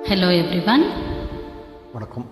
Hello everyone. வணக்கம்.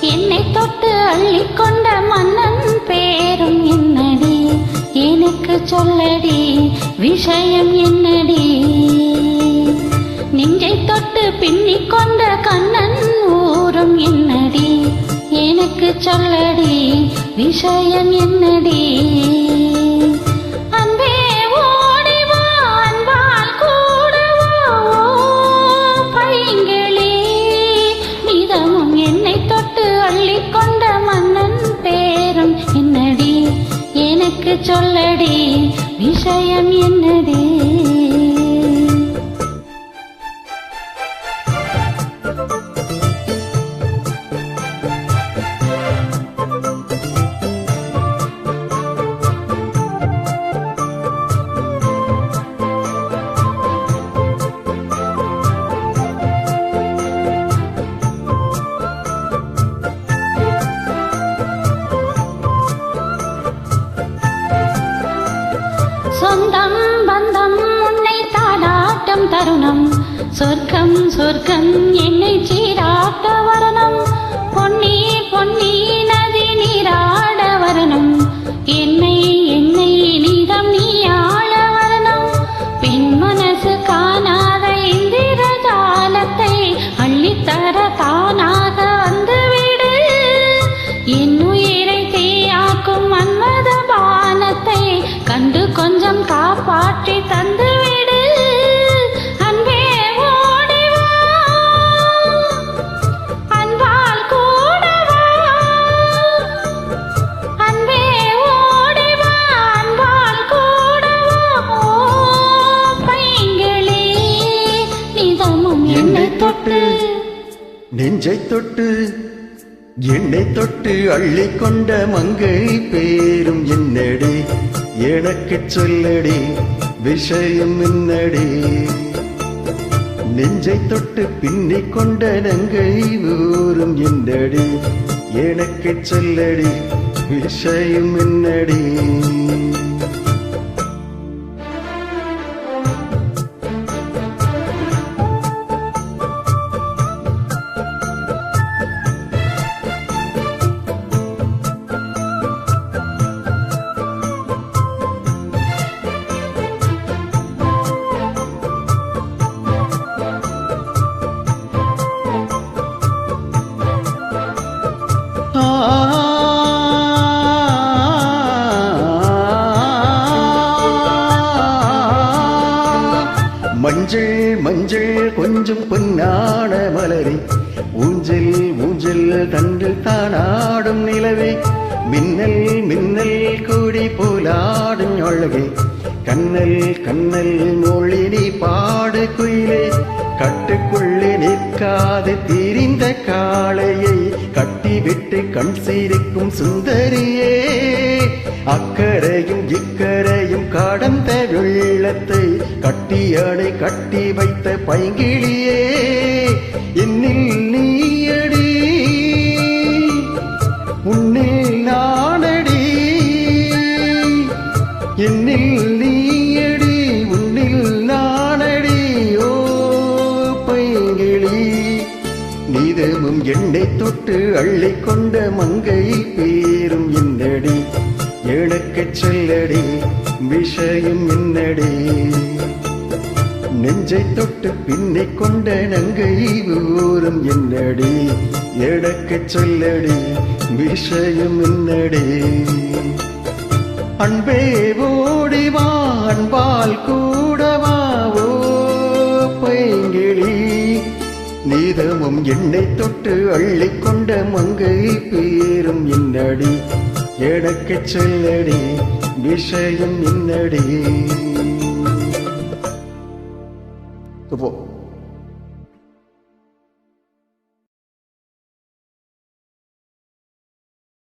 என்னை தொட்டு அள்ளிக்கொண்ட மன்னன் பேரும் என்னடி, எனக்கு சொல்லடி விஷயம் என்னடி. நெஞ்சை தொட்டு பின்னிக் கொண்ட கண்ணன் ஊரும் என்னடி, எனக்கு சொல்லடி விஷயம் என்னடி. சொல்லடி விஷயம் என்னடி. சொந்தம் பந்தம் உன்னை தாடாட்டம் தருணம், சொர்க்கம் சொர்க்கம் என்னை சீராட்ட வரணும். பொன்னி பொன்னி நதி நீராட வரணும், என்னை என்னை நீதம் நீ ஆள வரணும். பெண் மனசு காணாத இந்திர ஜாலத்தை அள்ளித்தர தானாக வந்துவிடு. என் உயிரை தீயாக்கும் மன்மத பானத்தை கண்டு கொஞ்சம் காப்பாற்றி தந்துவிடு. அன்பே ஓடிவா, அன்பால் கூடவா. அன்பே ஓடிவா, அன்பால் கூடவா. பைங்கிளி நிதமும் என்னை தொட்டு நெஞ்சை தொட்டு என்னை தொட்டு அள்ளிக்கொண்ட மங்கை பேரும் என்னடி, எனக்கு சொல்லடி விஷயம் என்னடி. நெஞ்சை தொட்டு பின்னிக் கொண்ட நங்கை ஊரும் என்னடி, எனக்கு சொல்லடி விஷயம் என்னடி. மஞ்சள் மஞ்சள் கொஞ்சம் பொன்னான மலரி, ஊஞ்சல் ஊஞ்சல் தண்டில் தானாடும் நிலவே. மின்னல் மின்னல் கூடி போலாடும் அழகே, கண்ணல் கண்ணல் மொழி நீ பாடு குயிலே. கட்டுக்குள்ளே நிற்காது திரிந்த காளையை கட்டிவிட்டு கண் சிரிக்கும் சுந்தரியே. அக்கரையும் இக்கரையும் கடந்த வெள்ளத்தை கட்டியடை கட்டி வைத்த பைங்கிளியே. என்னில் நீயடி உன்னில் நானடி, என்னில் நீயடி உன்னில் நானடி. ஓ பைங்கிளி நீதமும் என்னை தொட்டு அள்ளிக்கொண்ட மங்கை பேரும் என்னடி, எனக்கு சொல்லடி விஷயம் என்னடி. நெஞ்சை தொட்டு பின்னிக் கொண்ட நங்கை ஊரும் என்னடி, எனக்கு சொல்லடி விஷயம் என்னடி. அன்பே ஓடிவா, அன்பால் கூடவா. ஓ பைங்கிளி நீதமும் என்னை தொட்டு அள்ளிக்கொண்ட மங்கை பேரும் என்னடி, எனக்கு சொல்லடி விஷயம் என்னடி. போ